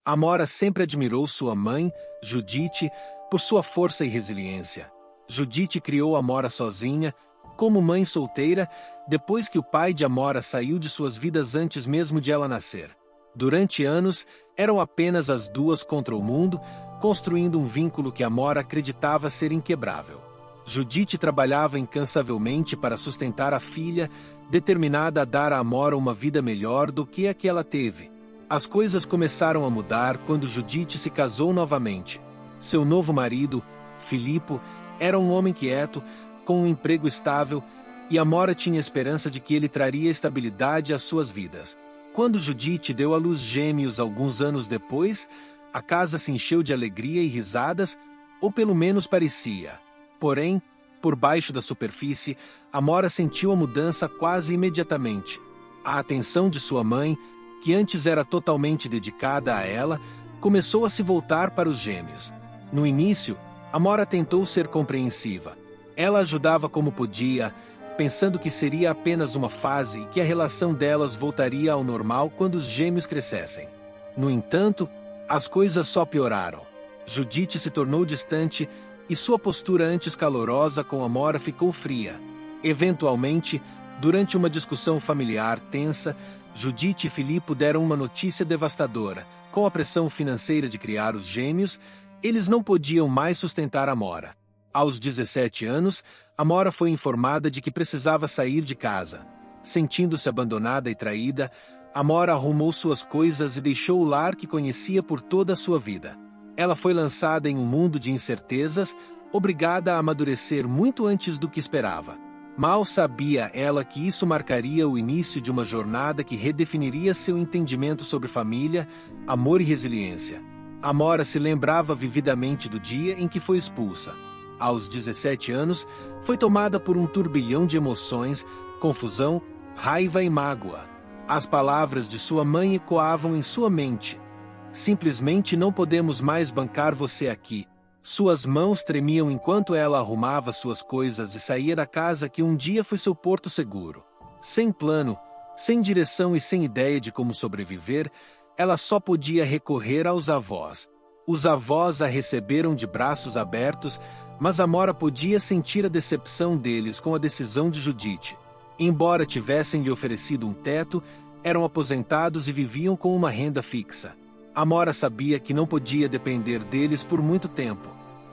Amora sempre admirou sua mãe, Judite, por sua força e resiliência. Judite criou Amora sozinha, como mãe solteira, depois que o pai de Amora saiu de suas vidas antes mesmo de ela nascer. Durante anos, eram apenas as duas contra o mundo, construindo um vínculo que Amora acreditava ser inquebrável. Judite trabalhava incansavelmente para sustentar a filha, determinada a dar a Amora uma vida melhor do que a que ela teve. As coisas começaram a mudar quando Judite se casou novamente. Seu novo marido, Filipo, era um homem quieto, com um emprego estável, e Amora tinha esperança de que ele traria estabilidade às suas vidas. Quando Judite deu à luz gêmeos alguns anos depois, a casa se encheu de alegria e risadas, ou pelo menos parecia. Porém, por baixo da superfície, Amora sentiu a mudança quase imediatamente. A atenção de sua mãe, que antes era totalmente dedicada a ela, começou a se voltar para os gêmeos. No início, Amora tentou ser compreensiva. Ela ajudava como podia, pensando que seria apenas uma fase e que a relação delas voltaria ao normal quando os gêmeos crescessem. No entanto, as coisas só pioraram. Judite se tornou distante e sua postura antes calorosa com Amora ficou fria. Eventualmente, durante uma discussão familiar tensa, Judite e Filipo deram uma notícia devastadora. Com a pressão financeira de criar os gêmeos, eles não podiam mais sustentar Amora. Aos 17 anos, Amora foi informada de que precisava sair de casa. Sentindo-se abandonada e traída, Amora arrumou suas coisas e deixou o lar que conhecia por toda a sua vida. Ela foi lançada em um mundo de incertezas, obrigada a amadurecer muito antes do que esperava. Mal sabia ela que isso marcaria o início de uma jornada que redefiniria seu entendimento sobre família, amor e resiliência. Amora se lembrava vividamente do dia em que foi expulsa. Aos 17 anos, foi tomada por um turbilhão de emoções, confusão, raiva e mágoa. As palavras de sua mãe ecoavam em sua mente. Simplesmente não podemos mais bancar você aqui. Suas mãos tremiam enquanto ela arrumava suas coisas e saía da casa que um dia foi seu porto seguro. Sem plano, sem direção e sem ideia de como sobreviver, ela só podia recorrer aos avós. Os avós a receberam de braços abertos, mas Amora podia sentir a decepção deles com a decisão de Judite. Embora tivessem lhe oferecido um teto, eram aposentados e viviam com uma renda fixa. Amora sabia que não podia depender deles por muito tempo.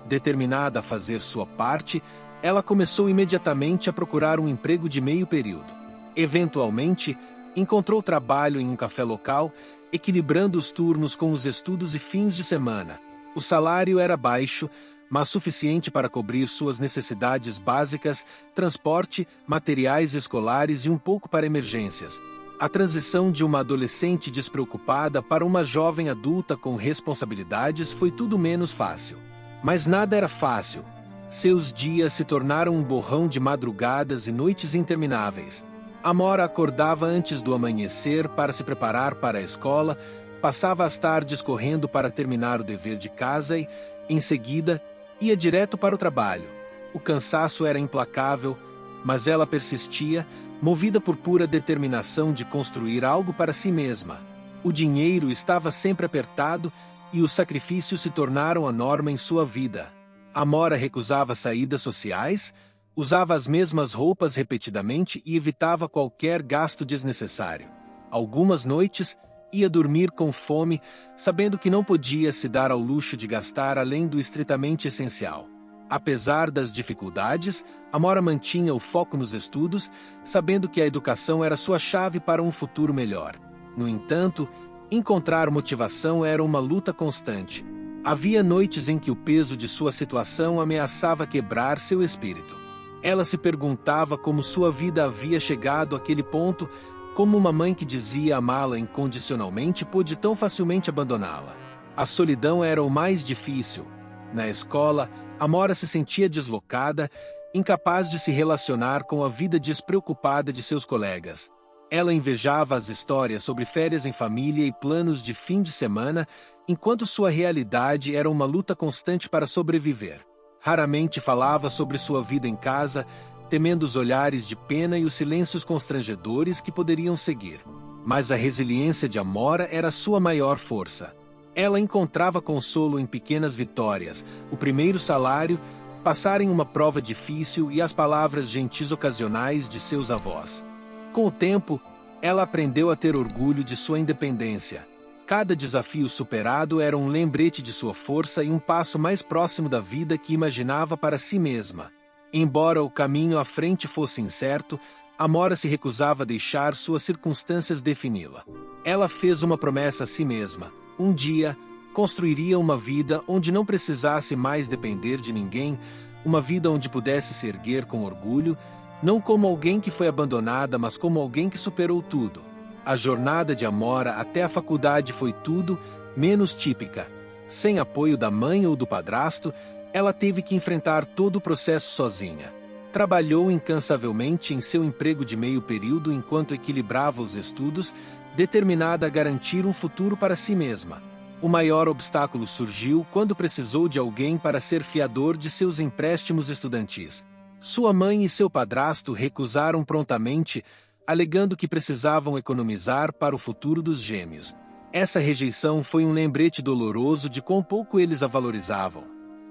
Determinada a fazer sua parte, ela começou imediatamente a procurar um emprego de meio período. Eventualmente, encontrou trabalho em um café local, equilibrando os turnos com os estudos e fins de semana. O salário era baixo, mas suficiente para cobrir suas necessidades básicas, transporte, materiais escolares e um pouco para emergências. A transição de uma adolescente despreocupada para uma jovem adulta com responsabilidades foi tudo menos fácil. Mas nada era fácil. Seus dias se tornaram um borrão de madrugadas e noites intermináveis. Amora acordava antes do amanhecer para se preparar para a escola, passava as tardes correndo para terminar o dever de casa e, em seguida, ia direto para o trabalho. O cansaço era implacável, mas ela persistia, movida por pura determinação de construir algo para si mesma. O dinheiro estava sempre apertado e os sacrifícios se tornaram a norma em sua vida. Amora recusava saídas sociais, usava as mesmas roupas repetidamente e evitava qualquer gasto desnecessário. Algumas noites, ia dormir com fome, sabendo que não podia se dar ao luxo de gastar além do estritamente essencial. Apesar das dificuldades, Amora mantinha o foco nos estudos, sabendo que a educação era sua chave para um futuro melhor. No entanto, encontrar motivação era uma luta constante. Havia noites em que o peso de sua situação ameaçava quebrar seu espírito. Ela se perguntava como sua vida havia chegado àquele ponto, como uma mãe que dizia amá-la incondicionalmente pôde tão facilmente abandoná-la. A solidão era o mais difícil. Na escola, Amora se sentia deslocada, incapaz de se relacionar com a vida despreocupada de seus colegas. Ela invejava as histórias sobre férias em família e planos de fim de semana, enquanto sua realidade era uma luta constante para sobreviver. Raramente falava sobre sua vida em casa, temendo os olhares de pena e os silêncios constrangedores que poderiam seguir. Mas a resiliência de Amora era sua maior força. Ela encontrava consolo em pequenas vitórias, o primeiro salário, passar em uma prova difícil e as palavras gentis ocasionais de seus avós. Com o tempo, ela aprendeu a ter orgulho de sua independência. Cada desafio superado era um lembrete de sua força e um passo mais próximo da vida que imaginava para si mesma. Embora o caminho à frente fosse incerto, Amora se recusava a deixar suas circunstâncias defini-la. Ela fez uma promessa a si mesma. Um dia, construiria uma vida onde não precisasse mais depender de ninguém, uma vida onde pudesse se erguer com orgulho, não como alguém que foi abandonada, mas como alguém que superou tudo. A jornada de Amora até a faculdade foi tudo menos típica. Sem apoio da mãe ou do padrasto, ela teve que enfrentar todo o processo sozinha. Trabalhou incansavelmente em seu emprego de meio período enquanto equilibrava os estudos, determinada a garantir um futuro para si mesma. O maior obstáculo surgiu quando precisou de alguém para ser fiador de seus empréstimos estudantis. Sua mãe e seu padrasto recusaram prontamente, alegando que precisavam economizar para o futuro dos gêmeos. Essa rejeição foi um lembrete doloroso de quão pouco eles a valorizavam.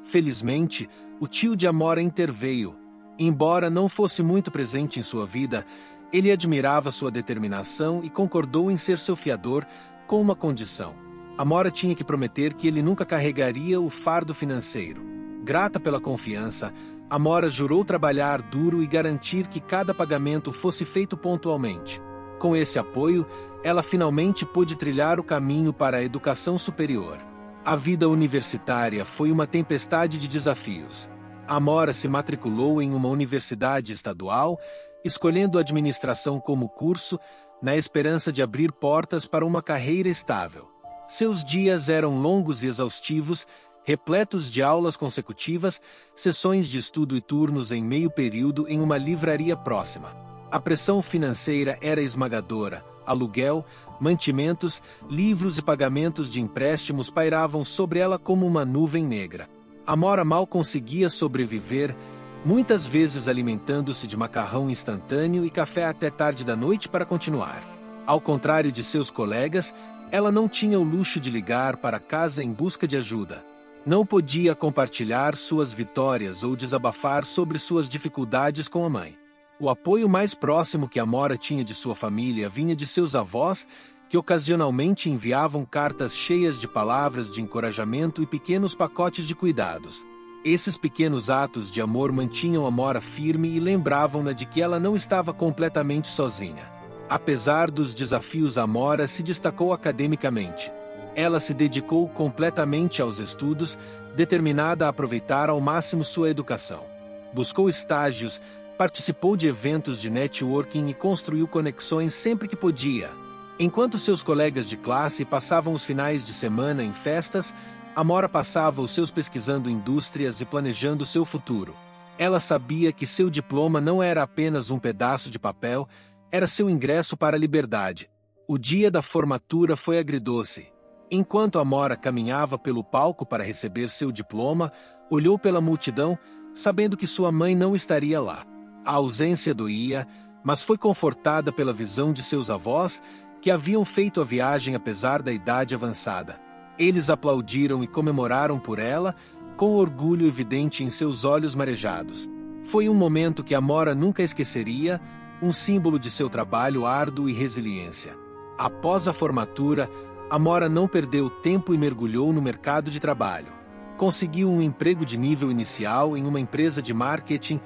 Felizmente, o tio de Amora interveio. Embora não fosse muito presente em sua vida, ele admirava sua determinação e concordou em ser seu fiador, com uma condição. Amora tinha que prometer que ele nunca carregaria o fardo financeiro. Grata pela confiança, Amora jurou trabalhar duro e garantir que cada pagamento fosse feito pontualmente. Com esse apoio, ela finalmente pôde trilhar o caminho para a educação superior. A vida universitária foi uma tempestade de desafios. Amora se matriculou em uma universidade estadual, escolhendo administração como curso, na esperança de abrir portas para uma carreira estável. Seus dias eram longos e exaustivos, repletos de aulas consecutivas, sessões de estudo e turnos em meio período em uma livraria próxima. A pressão financeira era esmagadora. Aluguel, mantimentos, livros e pagamentos de empréstimos pairavam sobre ela como uma nuvem negra. Amora mal conseguia sobreviver, muitas vezes alimentando-se de macarrão instantâneo e café até tarde da noite para continuar. Ao contrário de seus colegas, ela não tinha o luxo de ligar para casa em busca de ajuda. Não podia compartilhar suas vitórias ou desabafar sobre suas dificuldades com a mãe. O apoio mais próximo que Amora tinha de sua família vinha de seus avós, que ocasionalmente enviavam cartas cheias de palavras de encorajamento e pequenos pacotes de cuidados. Esses pequenos atos de amor mantinham Amora firme e lembravam-na de que ela não estava completamente sozinha. Apesar dos desafios, Amora se destacou academicamente. Ela se dedicou completamente aos estudos, determinada a aproveitar ao máximo sua educação. Buscou estágios, participou de eventos de networking e construiu conexões sempre que podia. Enquanto seus colegas de classe passavam os finais de semana em festas, Amora passava os seus pesquisando indústrias e planejando seu futuro. Ela sabia que seu diploma não era apenas um pedaço de papel, era seu ingresso para a liberdade. O dia da formatura foi agridoce. Enquanto Amora caminhava pelo palco para receber seu diploma, olhou pela multidão, sabendo que sua mãe não estaria lá. A ausência doía, mas foi confortada pela visão de seus avós, que haviam feito a viagem apesar da idade avançada. Eles aplaudiram e comemoraram por ela, com orgulho evidente em seus olhos marejados. Foi um momento que Amora nunca esqueceria, um símbolo de seu trabalho árduo e resiliência. Após a formatura, Amora não perdeu tempo e mergulhou no mercado de trabalho. Conseguiu um emprego de nível inicial em uma empresa de marketing,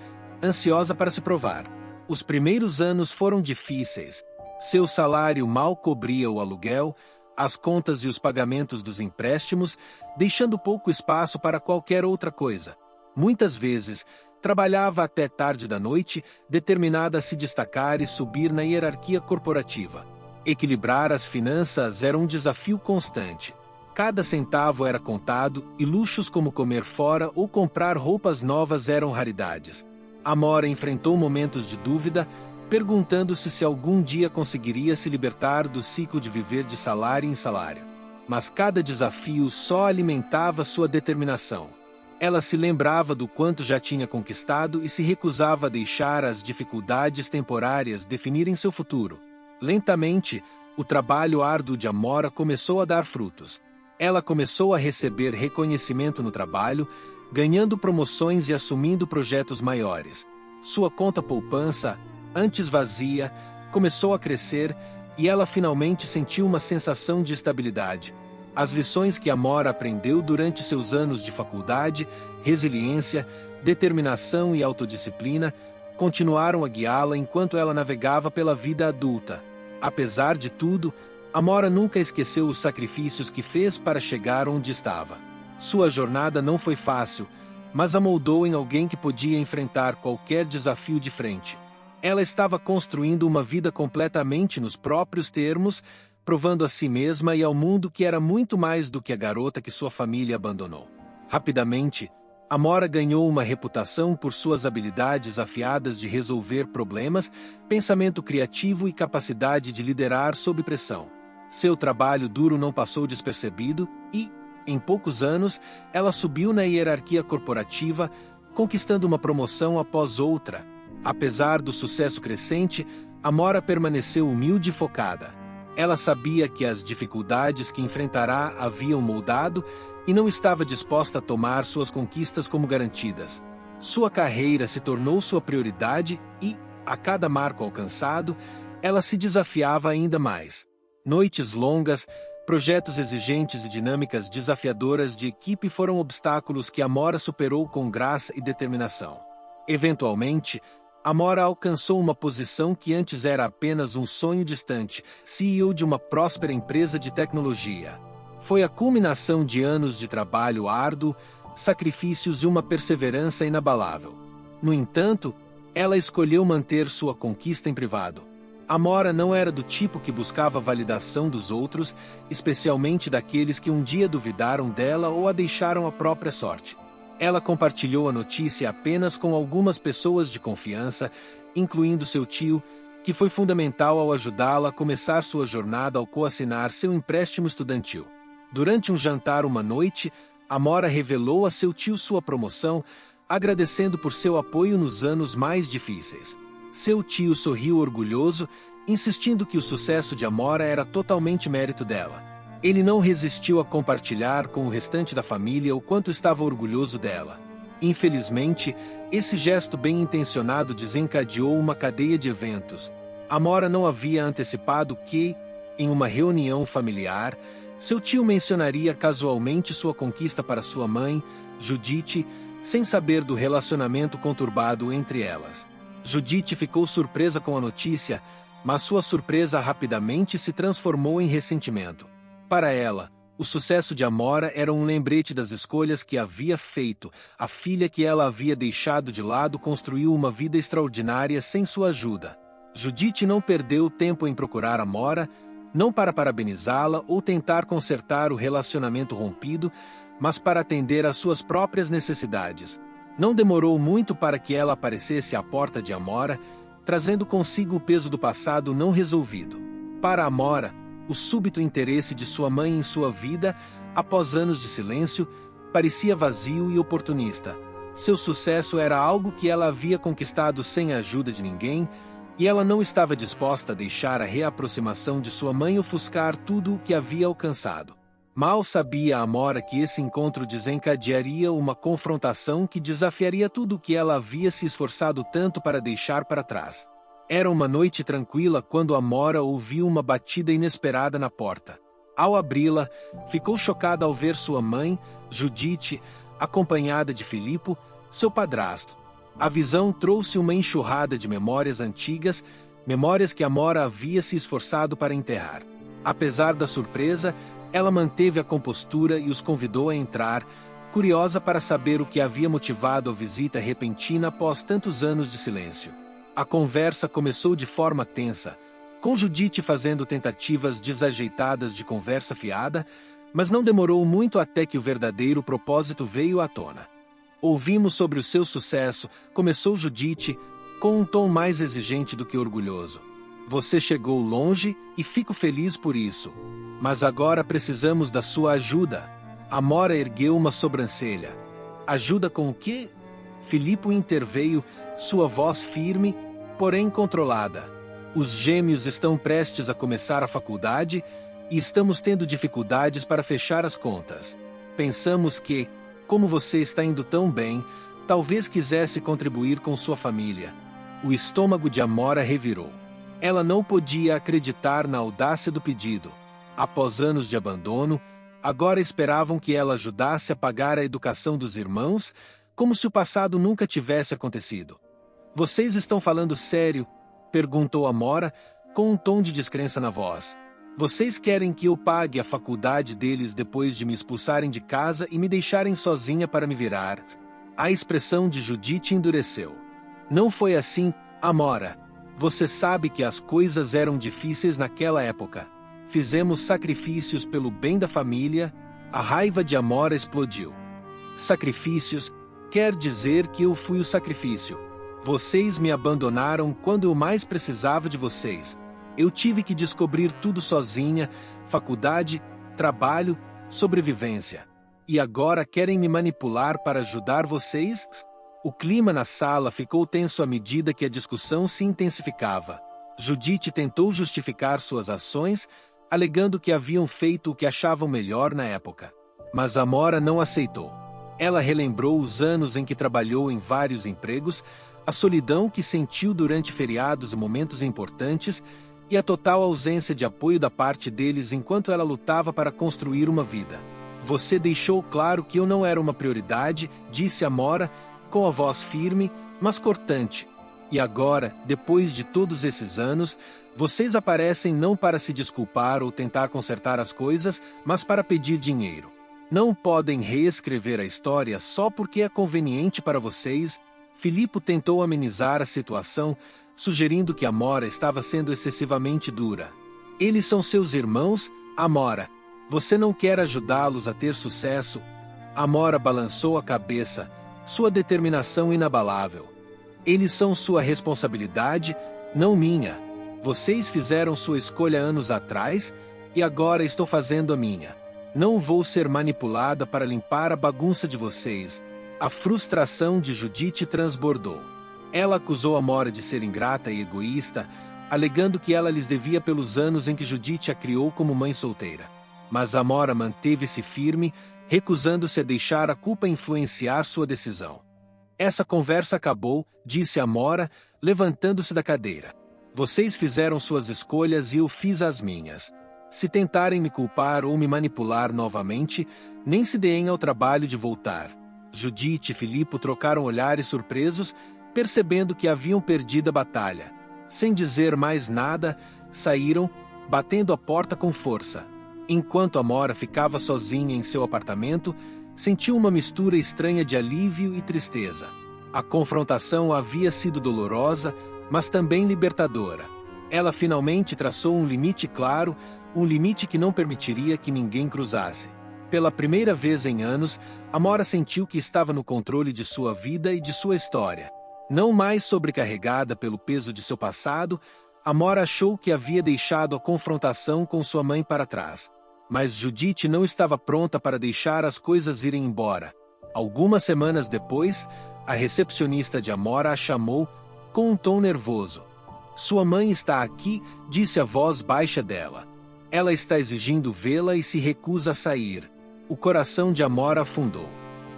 ansiosa para se provar. Os primeiros anos foram difíceis. Seu salário mal cobria o aluguel, as contas e os pagamentos dos empréstimos, deixando pouco espaço para qualquer outra coisa. Muitas vezes, trabalhava até tarde da noite, determinada a se destacar e subir na hierarquia corporativa. Equilibrar as finanças era um desafio constante. Cada centavo era contado e luxos como comer fora ou comprar roupas novas eram raridades. Amora enfrentou momentos de dúvida, perguntando-se se algum dia conseguiria se libertar do ciclo de viver de salário em salário. Mas cada desafio só alimentava sua determinação. Ela se lembrava do quanto já tinha conquistado e se recusava a deixar as dificuldades temporárias definirem seu futuro. Lentamente, o trabalho árduo de Amora começou a dar frutos. Ela começou a receber reconhecimento no trabalho, ganhando promoções e assumindo projetos maiores. Sua conta poupança, antes vazia, começou a crescer e ela finalmente sentiu uma sensação de estabilidade. As lições que Amora aprendeu durante seus anos de faculdade, resiliência, determinação e autodisciplina, continuaram a guiá-la enquanto ela navegava pela vida adulta. Apesar de tudo, Amora nunca esqueceu os sacrifícios que fez para chegar onde estava. Sua jornada não foi fácil, mas a moldou em alguém que podia enfrentar qualquer desafio de frente. Ela estava construindo uma vida completamente nos próprios termos, provando a si mesma e ao mundo que era muito mais do que a garota que sua família abandonou. Rapidamente, Amora ganhou uma reputação por suas habilidades afiadas de resolver problemas, pensamento criativo e capacidade de liderar sob pressão. Seu trabalho duro não passou despercebido e, em poucos anos, ela subiu na hierarquia corporativa, conquistando uma promoção após outra. Apesar do sucesso crescente, Amora permaneceu humilde e focada. Ela sabia que as dificuldades que enfrentará haviam moldado e não estava disposta a tomar suas conquistas como garantidas. Sua carreira se tornou sua prioridade e, a cada marco alcançado, ela se desafiava ainda mais. Noites longas, projetos exigentes e dinâmicas desafiadoras de equipe foram obstáculos que Amora superou com graça e determinação. Eventualmente, Amora alcançou uma posição que antes era apenas um sonho distante, CEO de uma próspera empresa de tecnologia. Foi a culminação de anos de trabalho árduo, sacrifícios e uma perseverança inabalável. No entanto, ela escolheu manter sua conquista em privado. Amora não era do tipo que buscava a validação dos outros, especialmente daqueles que um dia duvidaram dela ou a deixaram à própria sorte. Ela compartilhou a notícia apenas com algumas pessoas de confiança, incluindo seu tio, que foi fundamental ao ajudá-la a começar sua jornada ao coassinar seu empréstimo estudantil. Durante um jantar uma noite, Amora revelou a seu tio sua promoção, agradecendo por seu apoio nos anos mais difíceis. Seu tio sorriu orgulhoso, insistindo que o sucesso de Amora era totalmente mérito dela. Ele não resistiu a compartilhar com o restante da família o quanto estava orgulhoso dela. Infelizmente, esse gesto bem-intencionado desencadeou uma cadeia de eventos. Amora não havia antecipado que, em uma reunião familiar, seu tio mencionaria casualmente sua conquista para sua mãe, Judith, sem saber do relacionamento conturbado entre elas. Judith ficou surpresa com a notícia, mas sua surpresa rapidamente se transformou em ressentimento. Para ela, o sucesso de Amora era um lembrete das escolhas que havia feito. A filha que ela havia deixado de lado construiu uma vida extraordinária sem sua ajuda. Judith não perdeu tempo em procurar Amora, não para parabenizá-la ou tentar consertar o relacionamento rompido, mas para atender às suas próprias necessidades. Não demorou muito para que ela aparecesse à porta de Amora, trazendo consigo o peso do passado não resolvido. Para Amora, o súbito interesse de sua mãe em sua vida, após anos de silêncio, parecia vazio e oportunista. Seu sucesso era algo que ela havia conquistado sem a ajuda de ninguém, e ela não estava disposta a deixar a reaproximação de sua mãe ofuscar tudo o que havia alcançado. Mal sabia Amora que esse encontro desencadearia uma confrontação que desafiaria tudo o que ela havia se esforçado tanto para deixar para trás. Era uma noite tranquila quando Amora ouviu uma batida inesperada na porta. Ao abri-la, ficou chocada ao ver sua mãe, Judith, acompanhada de Filippo, seu padrasto. A visão trouxe uma enxurrada de memórias antigas, memórias que Amora havia se esforçado para enterrar. Apesar da surpresa, ela manteve a compostura e os convidou a entrar, curiosa para saber o que havia motivado a visita repentina após tantos anos de silêncio. A conversa começou de forma tensa, com Judith fazendo tentativas desajeitadas de conversa fiada, mas não demorou muito até que o verdadeiro propósito veio à tona. Ouvimos sobre o seu sucesso, começou Judith, com um tom mais exigente do que orgulhoso. Você chegou longe e fico feliz por isso. Mas agora precisamos da sua ajuda. Amora ergueu uma sobrancelha. Ajuda com o quê? Filippo interveio, sua voz firme, porém controlada. Os gêmeos estão prestes a começar a faculdade e estamos tendo dificuldades para fechar as contas. Pensamos que, como você está indo tão bem, talvez quisesse contribuir com sua família. O estômago de Amora revirou. Ela não podia acreditar na audácia do pedido. Após anos de abandono, agora esperavam que ela ajudasse a pagar a educação dos irmãos, como se o passado nunca tivesse acontecido. Vocês estão falando sério? Perguntou Amora, com um tom de descrença na voz. Vocês querem que eu pague a faculdade deles depois de me expulsarem de casa e me deixarem sozinha para me virar? A expressão de Judite endureceu. Não foi assim, Amora. Você sabe que as coisas eram difíceis naquela época. Fizemos sacrifícios pelo bem da família. A raiva de Amora explodiu. Sacrifícios? Quer dizer que eu fui o sacrifício. Vocês me abandonaram quando eu mais precisava de vocês. Eu tive que descobrir tudo sozinha, faculdade, trabalho, sobrevivência. E agora querem me manipular para ajudar vocês? O clima na sala ficou tenso à medida que a discussão se intensificava. Judite tentou justificar suas ações, alegando que haviam feito o que achavam melhor na época. Mas Amora não aceitou. Ela relembrou os anos em que trabalhou em vários empregos, a solidão que sentiu durante feriados e momentos importantes, e a total ausência de apoio da parte deles enquanto ela lutava para construir uma vida. Você deixou claro que eu não era uma prioridade, disse Amora, com a voz firme, mas cortante. E agora, depois de todos esses anos, vocês aparecem não para se desculpar ou tentar consertar as coisas, mas para pedir dinheiro. Não podem reescrever a história só porque é conveniente para vocês. Filipe tentou amenizar a situação, sugerindo que Amora estava sendo excessivamente dura. Eles são seus irmãos, Amora. Você não quer ajudá-los a ter sucesso? Amora balançou a cabeça, sua determinação inabalável. Eles são sua responsabilidade, não minha. Vocês fizeram sua escolha anos atrás, e agora estou fazendo a minha. Não vou ser manipulada para limpar a bagunça de vocês. A frustração de Judite transbordou. Ela acusou Amora de ser ingrata e egoísta, alegando que ela lhes devia pelos anos em que Judite a criou como mãe solteira. Mas Amora manteve-se firme, recusando-se a deixar a culpa influenciar sua decisão. Essa conversa acabou, disse Amora, levantando-se da cadeira. Vocês fizeram suas escolhas e eu fiz as minhas. Se tentarem me culpar ou me manipular novamente, nem se deem ao trabalho de voltar. Judite e Filipe trocaram olhares surpresos, percebendo que haviam perdido a batalha. Sem dizer mais nada, saíram, batendo a porta com força. Enquanto Amora ficava sozinha em seu apartamento, sentiu uma mistura estranha de alívio e tristeza. A confrontação havia sido dolorosa, mas também libertadora. Ela finalmente traçou um limite claro, um limite que não permitiria que ninguém cruzasse. Pela primeira vez em anos, Amora sentiu que estava no controle de sua vida e de sua história. Não mais sobrecarregada pelo peso de seu passado, Amora achou que havia deixado a confrontação com sua mãe para trás. Mas Judite não estava pronta para deixar as coisas irem embora. Algumas semanas depois, a recepcionista de Amora a chamou, com um tom nervoso. Sua mãe está aqui, disse a voz baixa dela. Ela está exigindo vê-la e se recusa a sair. O coração de Amora afundou.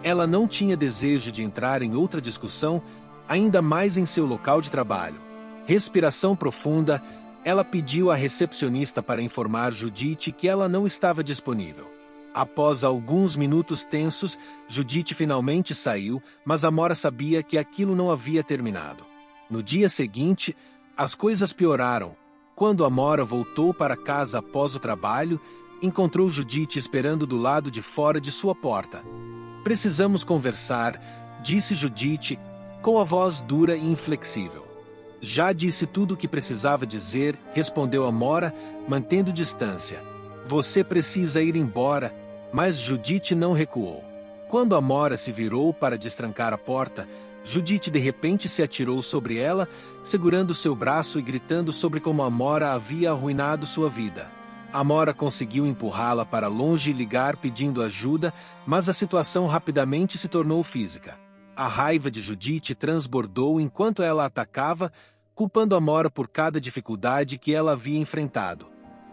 Ela não tinha desejo de entrar em outra discussão, ainda mais em seu local de trabalho. Respiração profunda, ela pediu à recepcionista para informar Judite que ela não estava disponível. Após alguns minutos tensos, Judite finalmente saiu, mas Amora sabia que aquilo não havia terminado. No dia seguinte, as coisas pioraram. Quando Amora voltou para casa após o trabalho, encontrou Judite esperando do lado de fora de sua porta. Precisamos conversar, disse Judite, com a voz dura e inflexível. Já disse tudo o que precisava dizer, respondeu Amora, mantendo distância. Você precisa ir embora, mas Judite não recuou. Quando Amora se virou para destrancar a porta, Judite de repente se atirou sobre ela, segurando seu braço e gritando sobre como Amora havia arruinado sua vida. Amora conseguiu empurrá-la para longe e ligar pedindo ajuda, mas a situação rapidamente se tornou física. A raiva de Judite transbordou enquanto ela atacava, culpando Amora por cada dificuldade que ela havia enfrentado.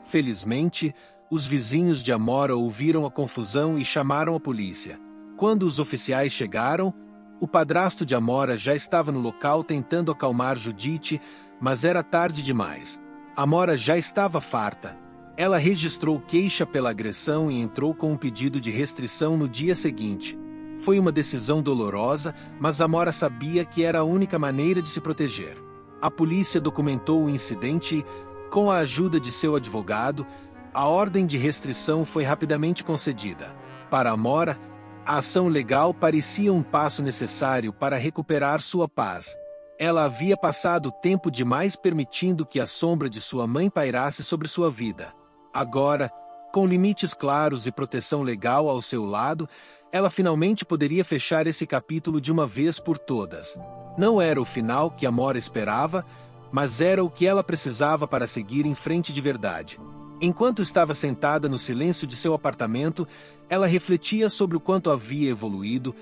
Felizmente, Os vizinhos de Amora ouviram a confusão e chamaram a polícia. Quando os oficiais chegaram, o padrasto de Amora já estava no local tentando acalmar Judite, mas era tarde demais. Amora já estava farta. Ela registrou queixa pela agressão e entrou com um pedido de restrição no dia seguinte. Foi uma decisão dolorosa, mas Amora sabia que era a única maneira de se proteger. A polícia documentou o incidente e, com a ajuda de seu advogado, a ordem de restrição foi rapidamente concedida. Para Amora, a ação legal parecia um passo necessário para recuperar sua paz. Ela havia passado tempo demais permitindo que a sombra de sua mãe pairasse sobre sua vida. Agora, com limites claros e proteção legal ao seu lado, ela finalmente poderia fechar esse capítulo de uma vez por todas. Não era o final que Amora esperava, mas era o que ela precisava para seguir em frente de verdade. Enquanto estava sentada no silêncio de seu apartamento, ela refletia sobre o quanto havia evoluído,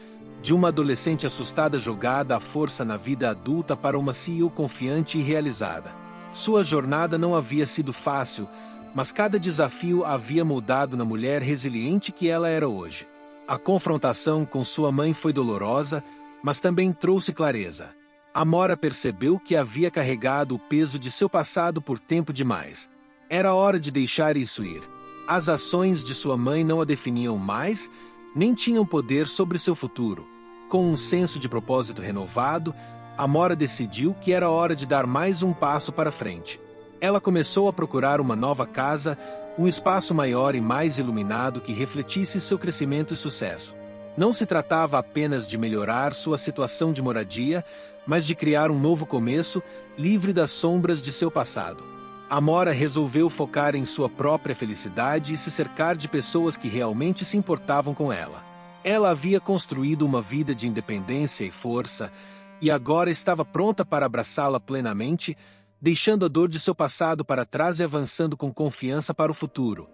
de uma adolescente assustada jogada à força na vida adulta para uma CEO confiante e realizada. Sua jornada não havia sido fácil, mas cada desafio a havia moldado na mulher resiliente que ela era hoje. A confrontação com sua mãe foi dolorosa, mas também trouxe clareza. Amora percebeu que havia carregado o peso de seu passado por tempo demais. Era hora de deixar isso ir. As ações de sua mãe não a definiam mais, nem tinham poder sobre seu futuro. Com um senso de propósito renovado, Amora decidiu que era hora de dar mais um passo para frente. Ela começou a procurar uma nova casa, um espaço maior e mais iluminado que refletisse seu crescimento e sucesso. Não se tratava apenas de melhorar sua situação de moradia, mas de criar um novo começo, livre das sombras de seu passado. Amora resolveu focar em sua própria felicidade e se cercar de pessoas que realmente se importavam com ela. Ela havia construído uma vida de independência e força, e agora estava pronta para abraçá-la plenamente, deixando a dor de seu passado para trás e avançando com confiança para o futuro.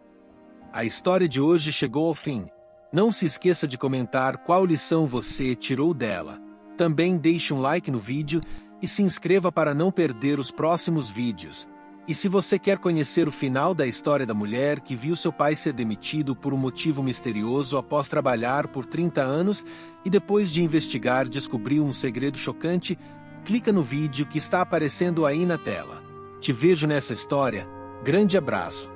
A história de hoje chegou ao fim. Não se esqueça de comentar qual lição você tirou dela. Também deixe um like no vídeo e se inscreva para não perder os próximos vídeos. E se você quer conhecer o final da história da mulher que viu seu pai ser demitido por um motivo misterioso após trabalhar por 30 anos e depois de investigar descobriu um segredo chocante, clica no vídeo que está aparecendo aí na tela. Te vejo nessa história. Grande abraço.